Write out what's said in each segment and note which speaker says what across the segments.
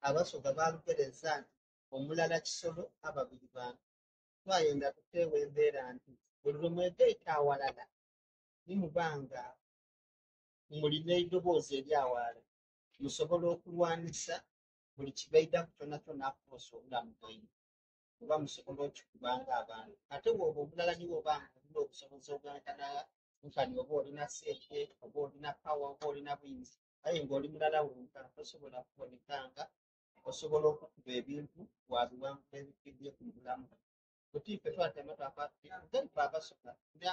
Speaker 1: abasoga baalugereza nti omulala kisolo ababiri bantu. Twayenda tuteewa embeera nti buli lwe mwegaita awalala nimubanga mulina eddoboozi eryawalala musobola okulwanisa buli kibaidako kyona akuboosa obulamu bwaine oba musobola okikubanga abantu ate bwoba omulala niwe obanga olina obusobozi obwenkana nkani oba olina sente oba olina pawa oba olina buyinza aye ng'oli mulala wonka tosobola kubonekanga osobola okukuba ebintu wabiwangula ebikidye ku bulamu butiife twatema twakagaifa abasoga tulina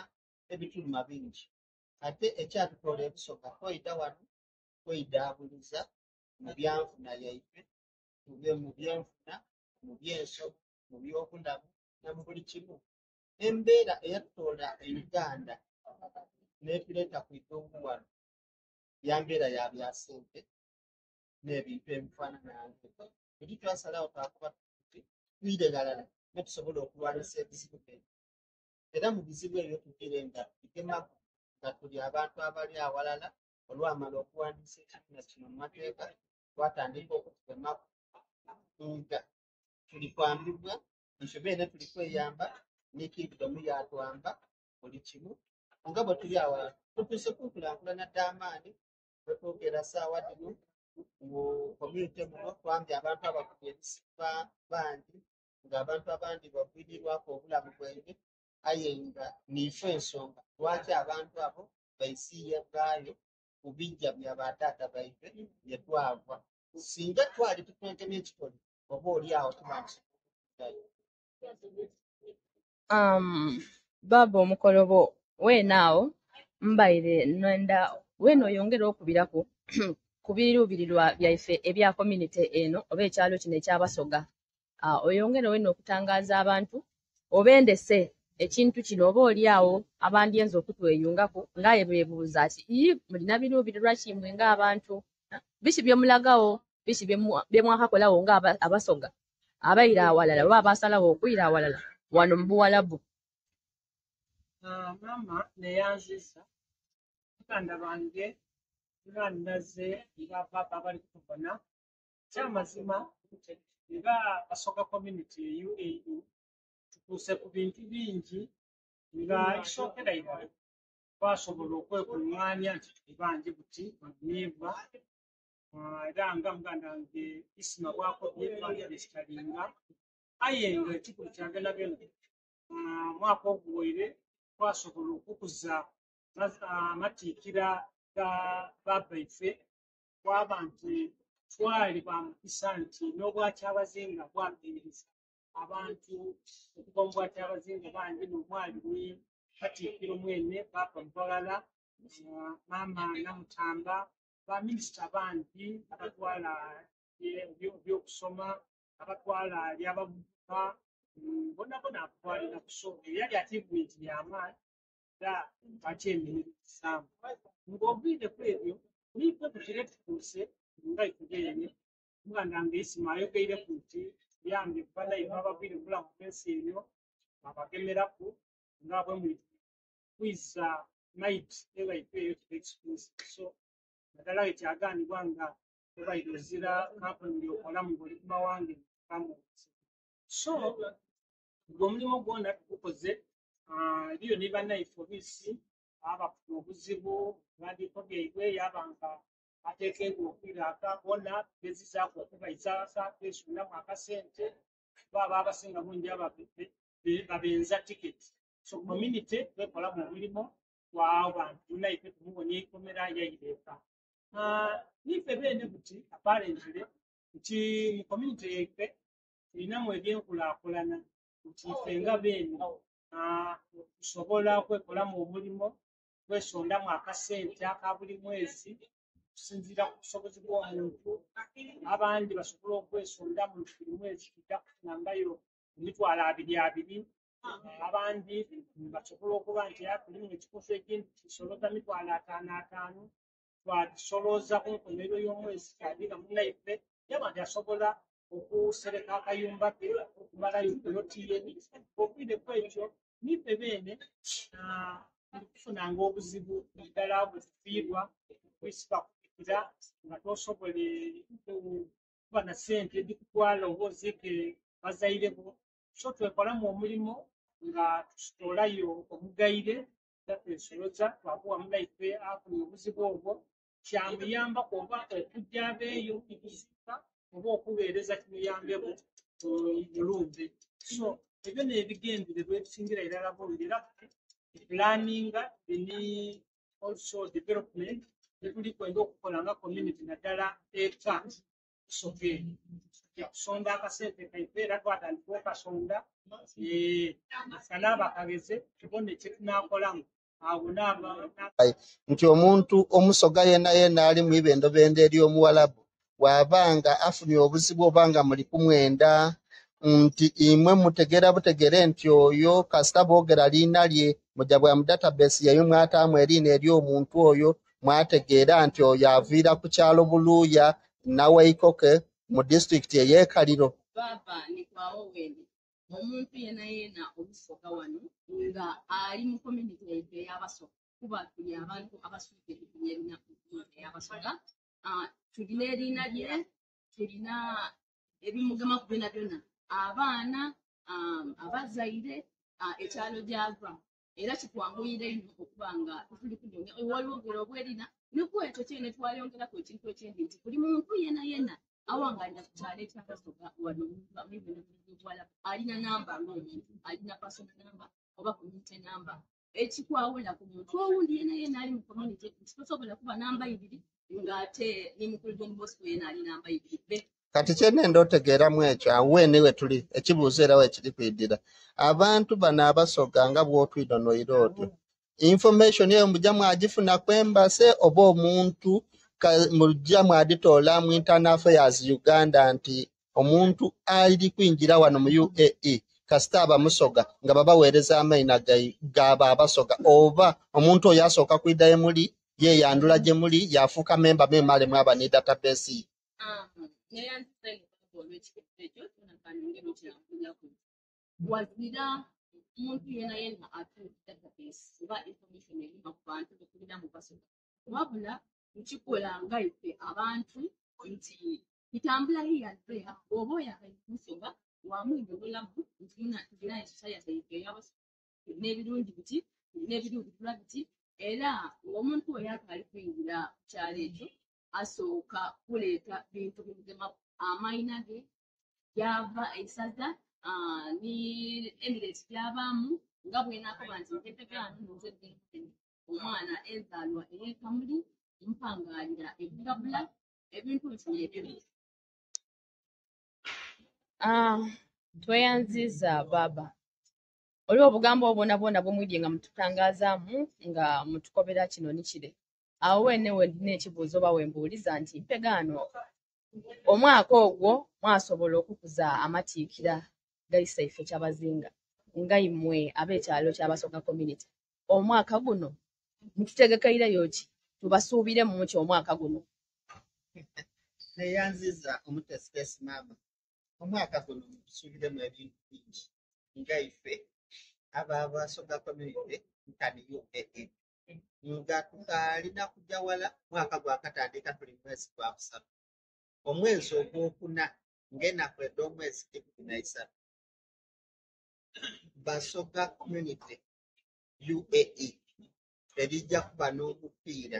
Speaker 1: ebituluma bingi ate ekyatutola ebisoga tweyita wano tweyidaabuliza mu byanfuna yaife mu byenfuna mu byensobi mu byobulamu na mu buli kimu embeera eyatutoola e Uganda n'etuleeta ku idongo wano ya mbeera ya byasente n'ebintu ebifaanana nga buli twasalawo twakuba tuti twiregalala ne tusobola okulwanisa ebizibu bino era mu bizibu ebyo tugire nga tugemaku nga tuli abantu abali awalala olwamala okuwandiisa ekibiina kino mu mateeka twatandika okutugemaku nga tuli kwambibwa nfebeene tuli kweyamba ne kingdom yatwamba buli kimu nga bwe tuli awalala tutuuse kunkulankulana dda amaanyi twetwogera saawa dino mu community muno twambye abantu abakubi ebisiba bangi ng'abantu abandi baviirirwako obulamu bwabwe aye nga niife ensonga lwaki abantu abo baisiiye bwayo ku bijja bya bataata baife bye twava singa twali tutwenkenya ekitoli oba oli awo tubansigayo
Speaker 2: Baba omukolobo weenaawo mbaire nwenda weeno oyongera okubiraku ku biruubirirwa byaife ebya community eno oba ekyalo kino ekyabasoga oyongere weeno okutangaaza abantu obendese ekintu kino oba oli awo abandyenza okutweyungaku ngaaye beebuuza ati mulina biruubirirwa kimwe ng'abantu biki byemulagawo biki byemwakakolawo ng'abasoga abaira awalala oba abasalawo okwira awalala wano mu Buwarabu.
Speaker 3: Mama neyanziza baganda bange nga naze nga papa abali kutubona kyamazima nga basoga community UAU tutuuse ku bintu bingi nga ekisookera ddala twasobola okwekuŋŋaanya nti tuli bangi buti munyiiva era nga muganda wange Isima bwakobye twagesitalinga aye nga ekikulu kyagenda byonna mwaka oguwere twasobola okukuza amatiikira ga baabaife kwaba nti twali bamukisa nti n'obwakyabazinga bwabeereza abantu okuva mu bwakyabazinga bangi nomwalimu katiikiro mwene papa Mubalala maama Namutamba baminisita bangi abatwala ebyokusoma abatwala ebyabavubuka bonabona abatwalira kusoma eyali achievement y'amaanyi era akyemererezaamu ng'oviireku ebyo nife tukire tutuuse nga itubeere muganda wange Isima ayogeireku nti yambye banayiva abaviire mubulamu bw'ensi eno abagemeraku nga bwe muli kwiza night ewaife eyo tuba exclusive so naddala ekyaganibwa nga obaire ozira kampuni lyokolamu ng'oli ku mawange kamuzi so ng'omulimu gwonna tugukoze eriyo ne bannayiffe obisi abafuna obuzibu ebiwandiiko byaibwe yabanga ateekeibwa okwiraaka bona bezizaako okubayisaasa twesundamu akasente baba abasinga bungi babenza tiketi so community twekolamu omulimu gw'abantu naife tumuwonya eikomera yaireeka nife beene buti apparently nti mu community yaife tulinamu ebyenkulaakulana nti ife nga beene tusobola kwekolamu omulimu twesondamu akasente aka buli mwezi kusinziira ku busobozi bw'omuntu abandi basobola okwesondamu buli mwezi tujja kufunangayo emitwalo 2 abandi basobola okuba nti tulimu ekikoso ekindi kisolooza mitwalo 5 twakisolooza ku nkomerero y'omwezi kyadira munnayiffe yaba nti asobola okusereka akayumba ke okumalayo olotiyeni obwiddeku ekyo nife beene tufunanga obuzibu ddala bwe tufiirwa kwisiba kukira nga tosobole kuba toba na ssente edikutwala oba oziike bazaire bo so twekolamu omulimu nga tusitolayo omugayire tatwesoloza twakuwamu naife afuna obuzibu obwo kyamuyambako oba okujja abeeyo ebizika oba okuweereza kimuyambeko mulumbe so ebyo nebigendererwa ebisingira irala bulungi era planning ni also development ebuli kwenda okukola nga community naddala eka soke yakusonda akasente kaife era twatandika okasonda kanaaba kageze tubone kyetunakolamu awo naaba
Speaker 1: nti omuntu omusoga yenna ali mu ibendobendo ery'omuwalabu bw'abanga afunye obuzibu obanga muli kumwenda nti imwe mutegera butegere nti oyo kasita boogera liina lye mujja bwa mu database yayo mwataamu eriina ery'omuntu oyo mwategeera nti oyo aviira ku kyalo Buluuya Nawaikoke mu disitulikiti ey'Ekaliro.
Speaker 2: Baba nikwawo wene omuntu yena obusoga wano nga ali mu community yaife ey'abasoga kuba tuli abantu abasuubira ebirina ey'abasoga tulina eriina lye tulina ebimugema ku byonna abaana abazaire ekyalo gyava era kitwanguyira nnyo okuba nga tuli kunyonga ewalwogera obwerina nikwo ekyo kyene twayongerako ekintu ekindi nti buli muntu yena awangalira ku kyalo ekyabasoga wano muibendobwalabu alina namba ng'omuntu alina personal namba oba community namba ekikwawula ku muntu owundi yena ali mu community nti tosobola kuba namba ibiri ng'ate ne mukulu gw'omubosiko yena ali namba ibiri
Speaker 1: kati kyenenda otegeeramu ekyo aweene we tuli ekibuuzo era wekiri kwiddira abantu bano abasoga nga bw'otwinonoire otyo information eyo mujja mwagifuna kwembase oba omuntu mujja mwaditoola mu Internal Affairs Uganda nti omuntu ali kwingira wano mu UAE kasita abamusoga nga babaweereza amaina gaba abasoga oba omuntu oyo asooka kwiddayo muli yeyandula gye muli yafuuka memba memalemu aba ne database
Speaker 2: wazira omuntu yena atuuka database oba information erima ku bantu bekulira mu basoga wabula nkikola nga ife abantu nti kitambula hiyazeya oba oyagala kumusoga wamwinga obulamu tulina society yaife ey'abasoga tulina ebirungi biti tulina ebiruubirula biti era omuntu oyo akali kwingira ku kyalo ekyo asooka kuleeta bintu bimugema amaina ge gyava esaza ni Emirates byabaamu nga bwenakoba nti ntetegaano nozedde omwana enzaalwa ey'ekamuli mpangalira ebulabula ebintu bifuna ebyo
Speaker 4: tweyanziza baba olwo obugambo bwona bwemwibye nga mututangazaamu nga mutukobera kino nikire awo wenewe ndina ekibuuzo oba wembuuliza nti mpegaano omwaka ogwo mwasobola okukuza amatiikira gaisa ife kyabazinga nga imwe ab'ekyalo ky'abasoga community omwaka guno mututegekeireyo ki tubasuubire mu ki omwaka guno
Speaker 1: neyanziza omutesipesi maama omwaka guno mutusuubiremu ebintu bingi nga ife abasoga community nkani UAE nga tukalina kujja wala mwaka gwakatandika tuli mwezi gwa kusatu omwezi ogwokuna ng'enaku edda omwezi 13 basoga community UAE erijja kuba n'omupiira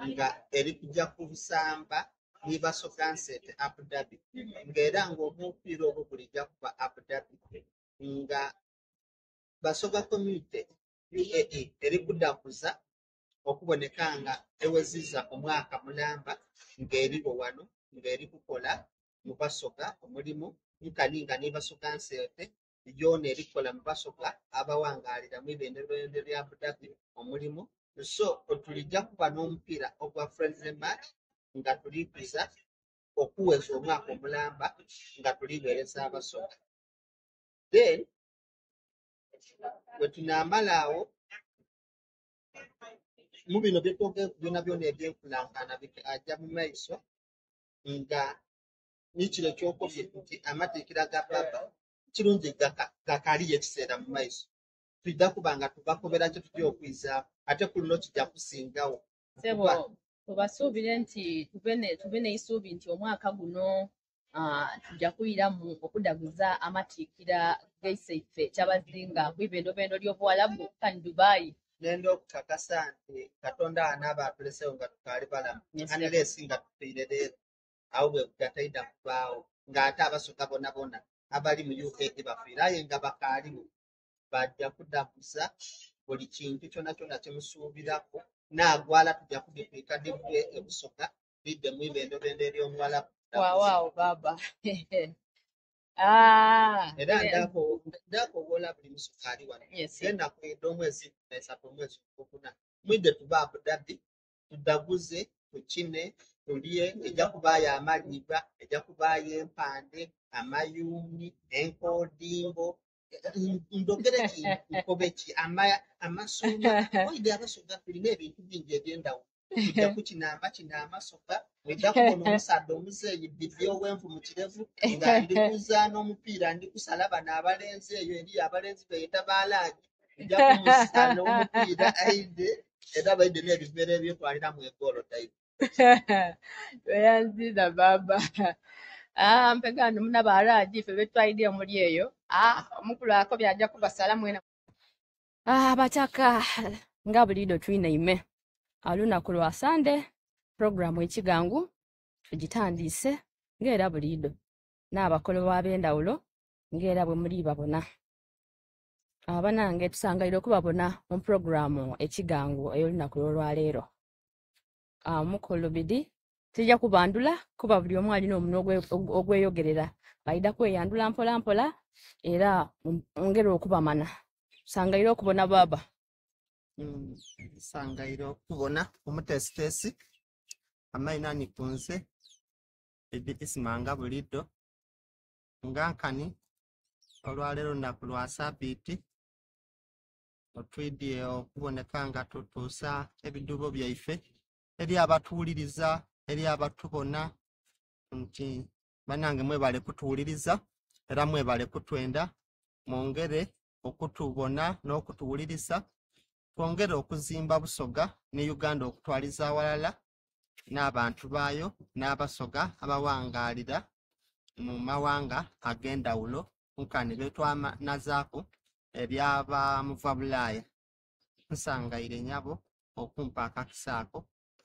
Speaker 1: nga eri kujja ku Busamba ne Basoga Nsete Abu Dhabi ng'era ng'omupiira ogwo gulijja kuba Abu Dhabi nga basoga community UAE eri kuddakuza okuboneka nga eweziza omwaka mulamba ng'eriwo wano ng'eri kukola mu basoga omulimu nkani nga ne Basoga Nsete lyona erikola mu basoga abawangaalira mu ibendobendo lya Abu Dhabi omulimu so tulijja kuba n'omupiira ogwa friendly match nga tulikuza okuweza omwaka omulamba nga tuliweereza abasoga then bwe tunaamalaawo mu bino byonna ebyenkulaakulana ajja mu maiso nga nikino kyokobye nti amatiikira ga baba kirungi gakaliyo ekiseera mu maiso tujja kuba nga tubakobera kye tujja okwizaako ate ku luno kijja kusingawo
Speaker 4: sebo tubasuubire nti tube n'eisuubi nti omwaka guno
Speaker 2: tujja kuyira mu okudaguza amatiikira g'eiseffe Kyabazinga kw'ibendobendo ly'Obuwalabu kan Dubai.
Speaker 1: Nenda okukakasa nti Katonda anaaba atuleseewo nga tukaali balamu aneleesi nga tufiire leero awo bwe gatayida kubaawo ng'ate abasoka bonna abali mu UK bafiire aye nga bakaaliwo bajja kudaguza buli kintu kyonna kye musuubirako n'agwala tujja kubitwika dibwe ebusoga bidde mu ibendobendo ery'Omuwalabu.
Speaker 2: Waawo baba.
Speaker 1: Era ndako obola buli musukaali wano genda kwenda omwezi 3 omwezi ogwokuna mwidde tuba Abu Dhabi tudaguze tukine tulye ejja kubaayo amaliba ejja kubaayo empande amayuuni enkoodimbo ndogere ki nkobe ki amasoma oide abasoga tulina ebintu bingi ebyendawulo tujja kukinamba kina amasoga ojja kubona omusadde omuzeeyi bbibbi ow'envu mu kirevu nga ndikuza n'omupiira ndikusala bano abalenzi eyo eri abalenzi beyita baalaagi ojja kumusa n'omupiira aide era baide n'ebiveera ebyetwaliramu egoolo tayibu.
Speaker 2: Tweyanziza baba. Mpegano muna baalaagi ffe betwalidde omuli eyo omukulu ako byajja kubasala mwena. Abataka nga buliido tulina ime olunaku lwa Sande programu ekigangu tugitandiise ng'era buliido n'abakolo b'ab'endawulo ng'era bwe muli babona abanange tusangalira okubabona mu programu ekigangu ey'olunaku lw'olwaleero. Mukulu bidi tujja kubandula kuba buli omu alina omunwe ogweyogerera bayida kweyandula mpola mpola era ngera okubamana tusangalira okubona baba.
Speaker 1: Sangairo okubona omutesitesi amaina nikunze ebikisimanga bulido ngankani olwaleero lunaku lwa Sabiiti otwidye okuboneka nga tutuusa ebidubo byaife eri abatuwuliriza eri abatubona nti banange mwebale kutuwuliriza era mwebale kutwenda mwongere okutubona n'okutuwuliriza twongere okuzimba Busoga ne Uganda okutwaliza awalala n'abantu baayo n'abasoga abawangaalira mu mawanga ag'endawulo nkani betwanazaako eby'abamuva Bulaaya. Nsangaire nyabo okumpa akakisaako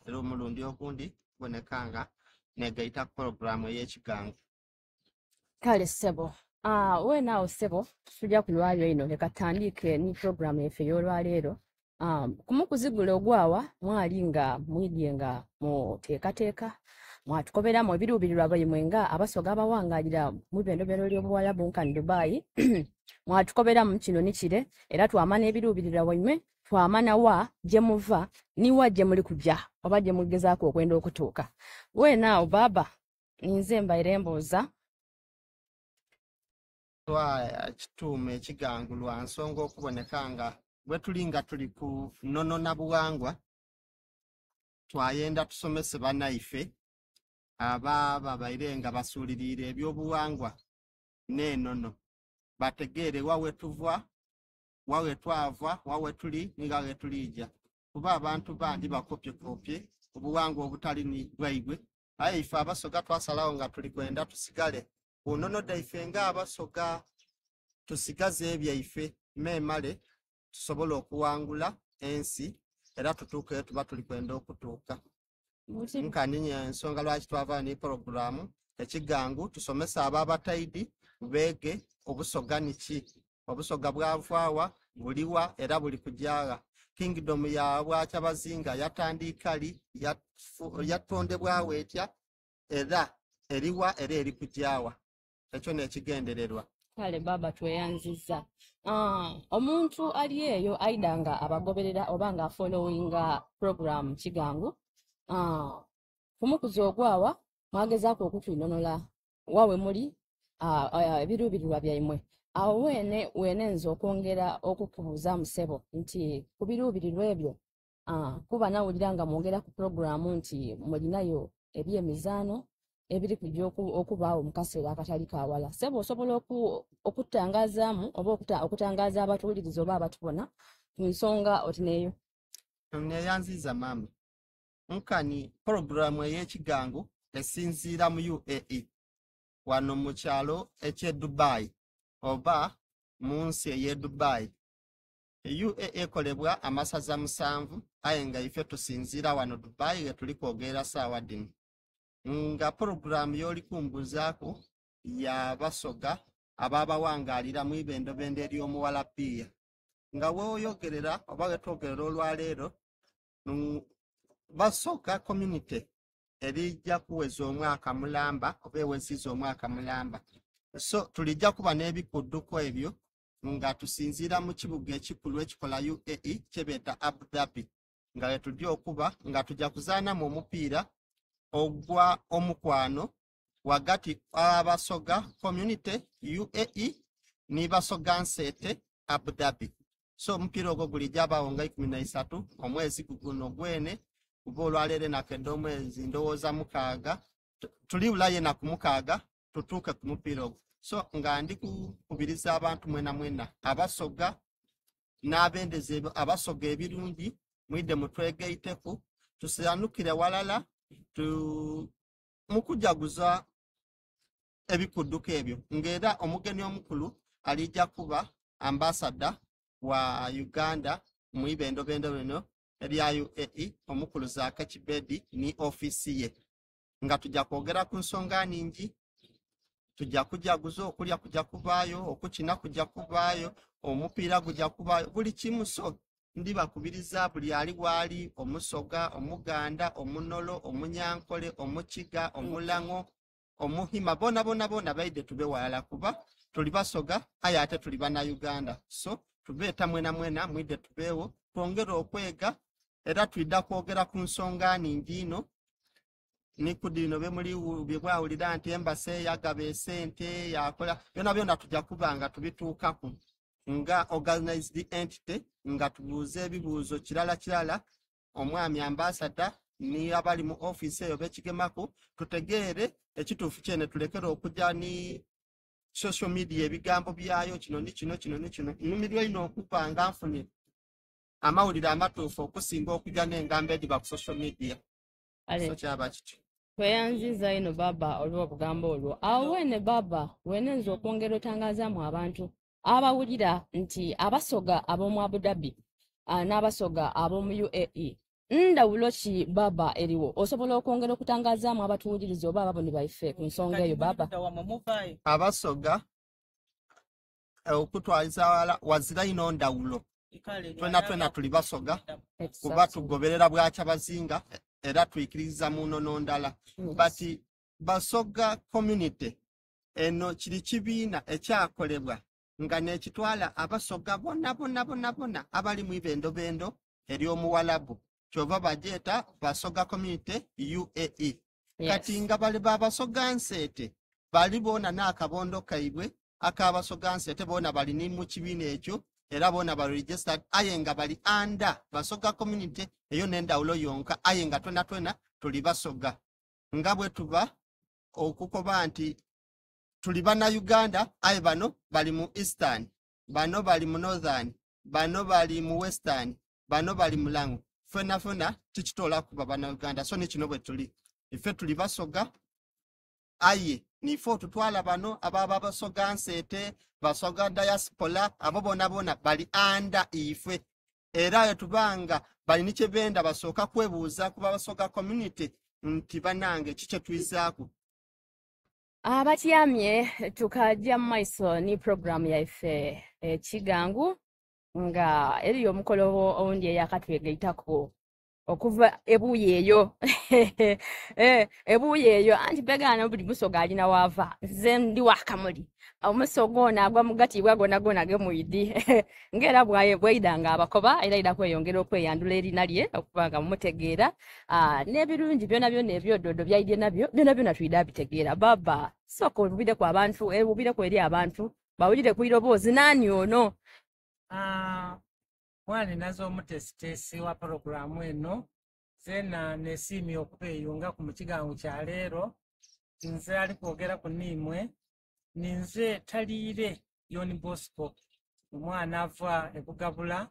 Speaker 1: era omulundi ogundi kuboneka nga negaita programu ey'ekigangu.
Speaker 2: Kale ssebo weenaawo ssebo tujja ku lwalyo ino leka tutandike ni programu yaffe ey'olwaleero. Kumukuzigula ogwawa mwali nga mwidye nga muteekateeka mwatukoberamu ebiruubirirwa baimwe nga abasoga abawangaalira mu ibendobendo ly'Obuwalabu nkani Dubai mwatukoberamu kino ni kire era twamana ebiruubirirwa baimwe twamana wa gye muva niwa gye muli kujja oba gye mugezaako okwenda okutuuka. Weenaawo baba nze mbaire mbuuza
Speaker 1: kituuma ekigangu lwa nsonga okuboneka nga bwe tuli nga tuli ku nnono na buwangwa twayenda tusomese bannaife ababa baire nga basuuliriire eby'obuwangwa n'ennono bategeere wawe tuva wawe twava wawe tuli nga we tuliija kuba abantu bandi bakopyekopye obuwangwa obutali ni bwaibwe aye ife abasoga twasalawo nga tuli kwenda tusigale ku nnono daife nga abasoga tusigaze ebyaife meemale tusobola okuwangula ensi era tutuuke tuba tuli kwenda okutuuka. Nkani ensonga lwaki twava ni programu ekigangu tusomesa ababataidi beege obusoga niki obusoga bwavaawa buliwa era buli kujaaga kingdom ya Bwakyabazinga yatandika li yatondebwawo etya era eriwa era eri kujaawa ekyo nekigendererwa.
Speaker 2: Kale baba tweyanziza. Omuntu ali eyo aidanga abagoberera oba nga followinga program kigangu kumukuza ogwawa mwagezaako okutwinonola wawe muli ebiruubirirwa byaimwe awo weene nze okwongera okukubuuza musebo nti ku biruubirirwa ebyo kuba nawulira nga mwongera ku programu nti mulinayo ebyemizaano ebiri kujja okubaawo mu kaseera akatali kawala. Sebo osobola okutangazaamu oba okutangaza abatuwuliriza oba abatubona ku nsonga otineeyo?
Speaker 1: Neyanziza mama nkani programu ey'ekigangu esinziira mu UAE wano mu kyalo eky'e Dubai oba mu nsi ey'e Dubai. UAE ekolebwa amasaza 7 aye nga ife tusinziira wano Dubai ge tuli kwogerera ssaawa dino. Nga programu y'oli kumbuzaako ya basoga ababawangaalira mu ibendobendo ery'omuwala pia. Nga weoyogerera oba wetwogerera olwaleero basoga community erijja kuweza omwaka mulamba oba eweziza omwaka mulamba. So tulijja kuba n'ebikudduko ebyo nga tusinziira mu kibuga ekikulu ekikola UAE kyebeeta Abu Dhabi. Nga wetujja okuba nga tujja kuzaanamu omupiira ogwa omukwano wagati abasoga community UAE ni basoga nsete Abu Dhabi. So omupiira ogwo gulijja abaawo nga 13 omwezi guno gwene kuba olwaleero enakedde omwezi ndowooza 6 tuliwulayo enaku 6 tutuuke ku mupiira ogwo. So nga ndi kukubiriza abantu mwena abasoga n'abendeze abasoga ebirungi mwidde mutwegeiteku tusiranukire walala mukujaguza ebikudduko ebyo. Ng'era omugeni omukulu alijja kuba ambassador wa Uganda mu ibendobendo bino erya UAE omukulu Zaaka Kibedi ni ofisi ye. Nga tujja kwogera ku nsonga nningi, tujja kujaguza okulya kujja kubaayo, okukina kujja kubaayo, omupiira gujja kubaayo, buli kimu. So ndi bakubiriza buli ali waali omusoga, omuganda, omunolo, omunyankole, omukiga, omulango, omuhima bona baide tube walala kuba tuli basoga aye ate tuli bana Uganda. So tubeeta mwena mwide tubeewo twongera okwega era twidda kwogera ku nsonga nningi ino nikudino bemuli byebwawulira nti embase yagaba esente yakola byonna tujja kubanga tubituukaku nga organized entity nga tubuuze ebibuuzo kirala omwami ambassador ni abali mu office eyo bekigemako tutegeere ekituufu kyene tulekera okujja ni social media ebigambo byayo kino nnumirwa ino okupanga nfunye amawulire amatuufu okusinga okujja n'engambo ediba ku social media. So kyaba kityo.
Speaker 2: Tweyanziza ino baba olw'obugambo olwo. Awo wene baba wenenza okwongera otangazaamu abantu abawulira nti abasoga ab'omu Abu Dhabi n'abasoga ab'omu UAE ndawulo ki baba eriwo osobola okwongera okutangazaamu abatuwuliriza oba ababoni baife ku nsonga eyo baba?
Speaker 1: Abasoga okutwaliza wala wazira ino ndawulo twena tuli basoga kuba tugoberera bwakya bazinga era tuyikiriza muno nondala. But basoga community eno kiri kibiina ekyakolebwa nga nekitwala abasoga bonna abali mu ibendobendo ery'omuwalabu kyova bajeeta basoga community UAE. Kati nga bali babasoga nsete bali boona n'akabondo kaibwe akabasoga nsete boona bali ni mu kibiina ekyo era boona bali registered aye nga bali under basoga community eyo n'endawulo yonka aye nga twena tuli basoga. Nga bwe tuba okukoba nti tuli bana Uganda aye bano bali mu Eastern, bano bali mu Northern, bano bali mu Western, bano bali mu Lango. Fena tukitoola kuba bana Uganda. So nikino bwe tuli ife tuli basoga aye nifo tutwala bano ababa basoga nsete basoga diaspora abo bona bali anda ife era tubanga bali niche benda basoka kwebuuza kuba basoga community nti banange kiche tuizaako.
Speaker 2: Abatyamye tukajja mu maiso ni program yaife Kigangu nga eriyo omukolo owundi eyakatwegeitako okuva ebuyeeyo ebuyeeyo anti begana buli musoga alina wava nze ndi wakamuli omusoga ono agwa mugatibwa gona gemuyidi ngera bwayidanga abakoba era ida kweyongera okweyandula erina lye okubanga mumutegeera n'ebirungi byonna ebyododo byayidye nabyo byonna tuyida bitegeera. Baba soko obubire ku abantu obubire ku eri abantu bawulire ku iroboozi nani ono?
Speaker 3: Mwani nazo omutesitesi wa programu eno zena nesimi okubeyunga ku Kigangu kya leero nze ali kwogera ku nimwe ninze taliire Yoni Bosco omwana ava ebugabula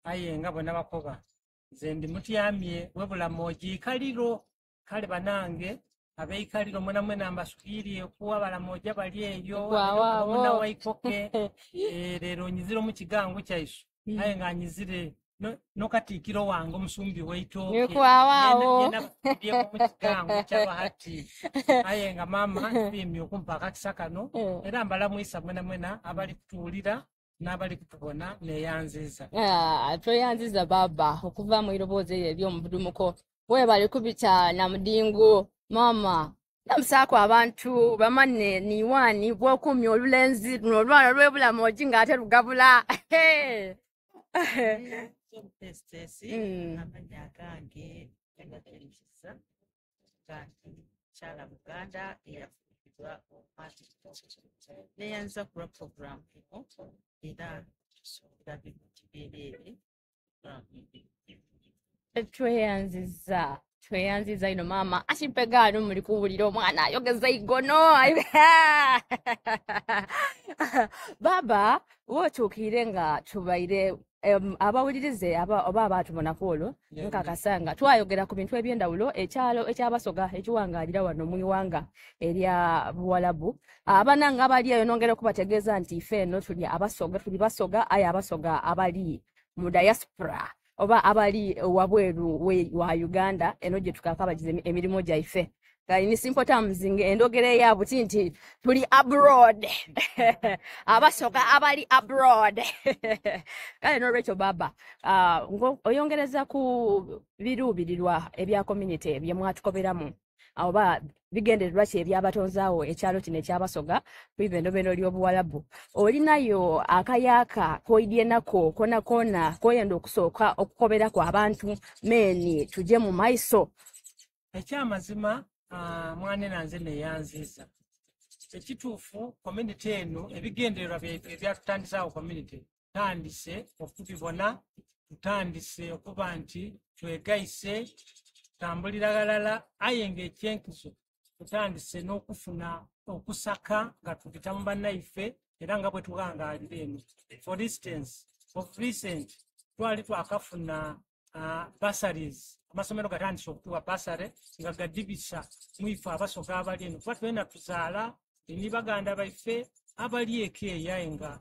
Speaker 3: aye nga bonna bakoba nze ndi mutyamye webula moji kaliro kale banange abeikaliro mwena mwena mbasukiriye kuwa balamoja bali eyo
Speaker 4: Kwawabo.
Speaker 3: muna waikoke lero nyiziro mu kigango kyaisu aye nga nyizire nokatikiro wange omusumbi weitoke
Speaker 4: Ni kwawabo.
Speaker 3: yena mu kigango kyabahati aye nga mama bimye okumpa akakisakano era mbala mwisa mwena mwena abali kutuulira n'abali kutubona neyanziza.
Speaker 4: Tweyanziza baba okuva mu iroboze eby'omubudumuko webali kubita na mudingu mama namusako abantu bamane niwani bwokumya olulenzi luno olwana lwebulamu ogi ng'ate lugabula.
Speaker 5: Testesi amanya gange agaterekeza kandi kyala Buganda eyafukibwa omwaka neyanza kula program eno era tusobola bimukibeerere
Speaker 4: tweyanziza ino mama ashimpegano muri kuwulira omwana ayogeza igono. Baba wotuukire nga tubaire abawulirize oba abaatubonako olwo nkakasanga twayogera ku bintu eby'endawulo ekyalo ekyabasoga ekiwangaalira wano mu iwanga erya Buwalabu. Abananga abali eyo nongera okubategeeza nti ife eno tuli basoga aye abasoga abali mu diaspora oba abali wabweru wa Uganda eno gye tukakabagiza emirimu gyaife. In simple terms, endogere ya butinti tuli abroad. Abasoka abali abroad. Kale no Rachel baba. Oyongereza ku birubirirwa ebya community bye mwatukoberamu. Oba bigendererwa ki ebyabatonzaawo ekyalo kino ekyabasoga kwibendobendo ly'Obuwalabu. Olinayo akayaka koidye nako kona koyenda okusooka okukobera kwa abantu meni tuje mu maiso.
Speaker 3: Ekyamazima mwane nanze neyanziza ekituufu community eno ebigendererwa ebyatutandisaawo community tutandise okubibona tutandise okuba nti twegayise tutambulira galala aye ng'ekyenkizo tutandise n'okufuna okusaka nga tupita mu bannayiffe era nga bwe tuwangaalira eno. For instance of recent twali twakafuna bursaries amasomero gatandise okutuwa basare nga gadibisa mwife abasoga abali eno kuba twena tuzaala ni baganda baife abali ekeeya nga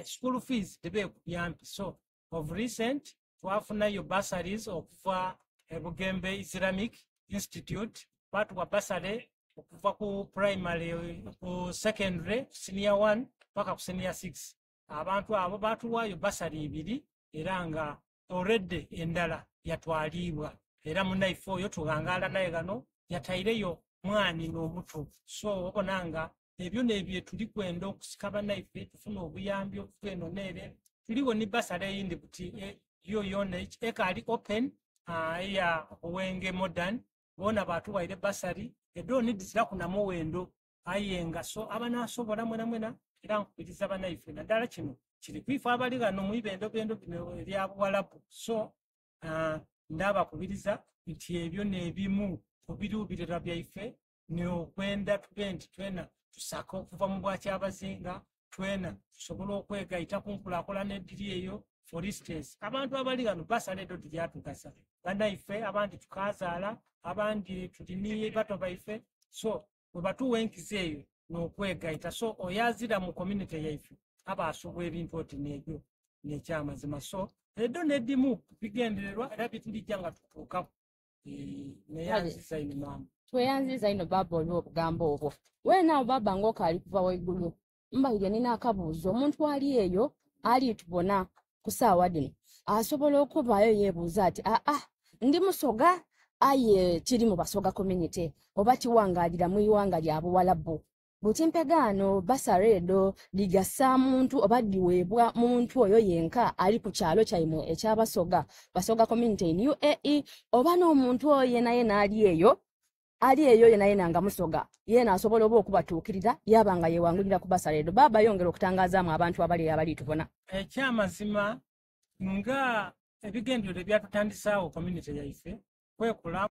Speaker 3: school fees tebeekuyampi. So of recent twafunayo bursaries okuva Bugembe Islamic Institute batuwa basare okuva ku primary ku secondary senior 1 paka ku senior 6. Abantu abo batuwayo basari 2 era nga already endala yatwalibwa era munaife oyo tugangala naye gano yataireyo mwani n'omutu. So obonanga ebyo nebye tuli kwenda okusika banaife tufuna obuyambi okufeno nere tuliwo ni basare yindi buti yo yona ekali open ya Wenge modern bona batuwaire basari edo nidizira kuna muwendo ayenga. So abanasobola mwena era nkubiriza banaife naddala kino kiri kwifa abali gano mu ibendobendo bino ebya Buwalabu. So ndabakubiriza nti ebyo n'ebimu ku biruubirira byaife n'okwenda tube nti twena tusaka okuva mu bwakyabazinga twena tusobola okwegayita ku nkulaakulana eddiri eyo. For instance abantu abali gano basala edo tugyatukasa bannaife abandi tukazaala abandi tulini bato baife. So bwe batuwa enkizo eyo n'okwegayita. So oyazira mu community yaife aba asobwa ebintu oti n'ebyo n'ekyamazima. So edo n'eddimu bigendererwa era bitulijja nga tutuukaku neyanziza ino mama.
Speaker 4: Tweyanziza ino baba olw'obugambo obwo. Weenaawo baba ng'okaali kuva waigulu mbaire nina akabuuzo omuntu ali eyo ali tubona ku ssaawa dino asobola okuvaayo yeebuuza ati ndi musoga aye kiri mu basoga community oba kiwangaalira mu iwanga lya Buwalabu. Butimpegaano basare edo ligasa muntu oba diweebwa muntu oyo yenka ali ku kyalo kyaimwe ekyabasoga basoga community in UAE oba n'omuntu oyo naye n'ali eyo yena nanga musoga yena asobola oba okubatuukirira yabanga yewangulira ku basare edo. Baba yongera okutangazaamu abantu abali tubona.
Speaker 3: Ekyamazima nga ebigendererwa ebyatutandisaawo community yaife kwekula